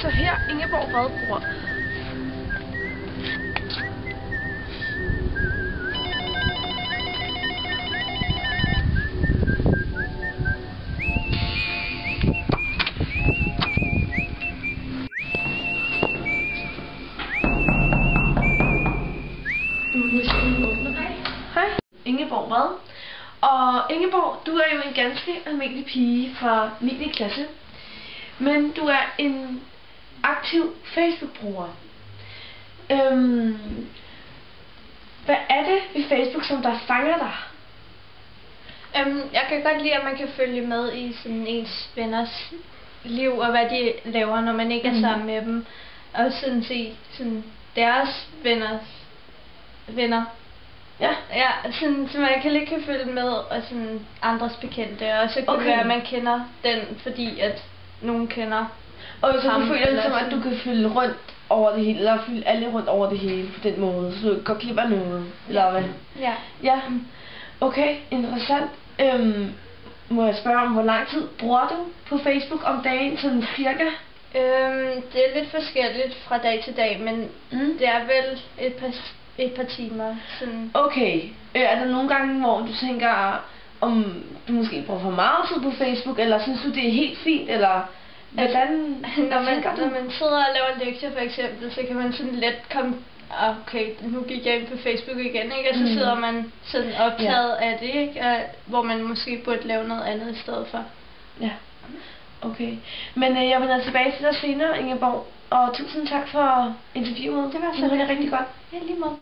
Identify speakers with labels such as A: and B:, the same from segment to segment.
A: altså her, Ingeborg Vadbro. Hej, Ingeborg Vad. Og Ingeborg, du er jo en ganske almindelig pige fra 9. klasse. Men du er en aktiv Facebook-bruger. Hvad er det ved Facebook, som der fanger dig?
B: Jeg kan godt lide, at man kan følge med i sådan ens venners liv, og hvad de laver, når man ikke er sammen med dem. Og sådan se sådan deres venner.
A: Ja.
B: Ja, sådan, så man kan lidt følge med, og sådan andres bekendte. Og så kan det være, at man kender den, fordi at nogen kender.
A: Og så du føler det som, at du kan følge rundt over det hele, eller følge alle rundt over det hele på den måde, så du går glip af noget, eller hvad?
B: Ja.
A: Ja. Okay, interessant. Må jeg spørge om, hvor lang tid bruger du på Facebook om dagen, sådan cirka?
B: Det er lidt forskelligt fra dag til dag, men det er vel et par timer. Sådan.
A: Okay. Er der nogle gange, hvor du tænker, om du måske bruger for meget tid på Facebook, eller synes du, det er helt fint, eller hvordan?
B: Når man sidder og laver lektier for eksempel, så kan man sådan let komme, okay, nu gik jeg ind på Facebook igen, ikke? Og så sidder man sådan optaget af det, ikke? Hvor man måske burde lave noget andet i stedet for.
A: Ja, okay. Men jeg vender tilbage til dig senere, Ingeborg, og tusind tak for interviewet.
B: Det var så
A: rigtig godt.
B: Ja, lige måde.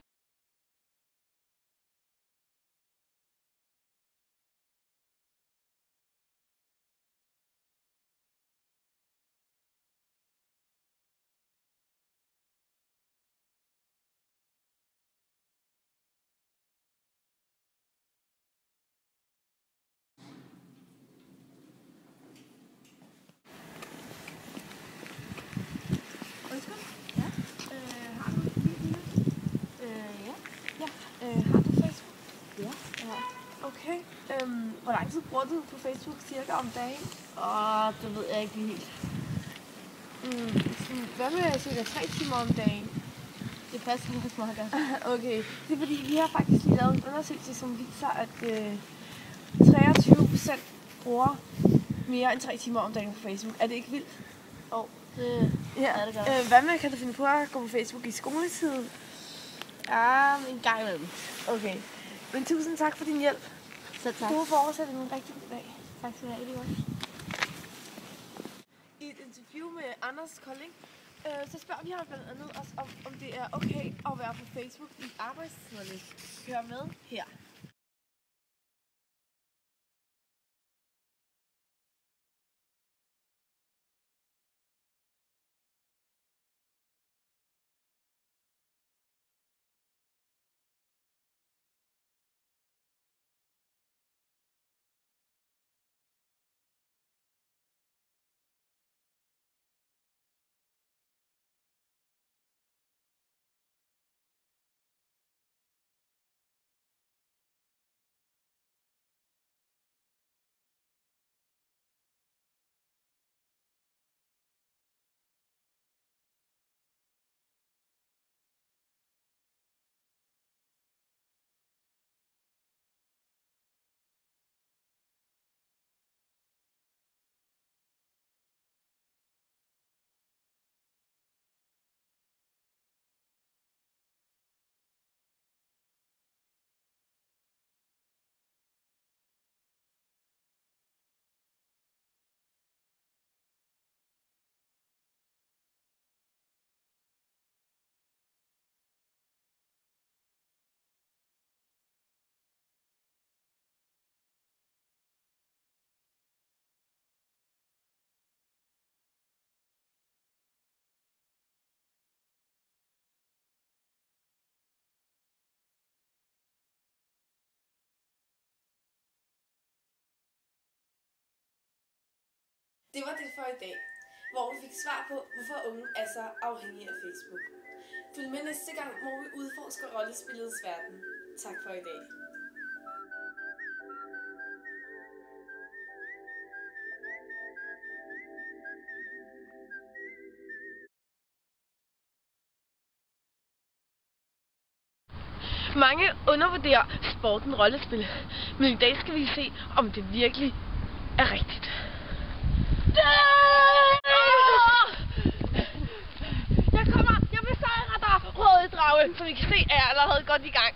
A: Har du Facebook? Ja. Okay. Hvor lang tid bruger du på Facebook cirka om dagen?
C: Det ved jeg ikke helt.
A: Hvad med cirka 3 timer om dagen?
C: Det passer nok meget godt.
A: Okay. Det er fordi, vi har faktisk lige lavet en undersøgelse, som viser, at 23% bruger mere end 3 timer om dagen på Facebook. Er det ikke vildt?
C: Det er det godt.
A: Hvad med, kan du finde på at gå på Facebook i skoletiden?
C: Ja, en gang imellem.
A: Okay. Men tusind tak for din hjælp.
C: Så tak.
A: Du må fortsætte en rigtig god dag.
C: Tak skal du have, det godt.
A: I et interview med Anders Kolding, så spørger vi ham blandt andet også om det er okay at være på Facebook i arbejdstiderne. Hør med her. Det var det for i dag, hvor vi fik svar på, hvorfor unge er så afhængige af Facebook. Følg med næste gang, hvor vi udforsker rollespillets verden. Tak for i dag. Mange undervurderer sporten rollespil, men i dag skal vi se, om det virkelig er rigtigt. Jeg besejrer dig, røde drage. Som I kan se, er jeg allerede godt i gang.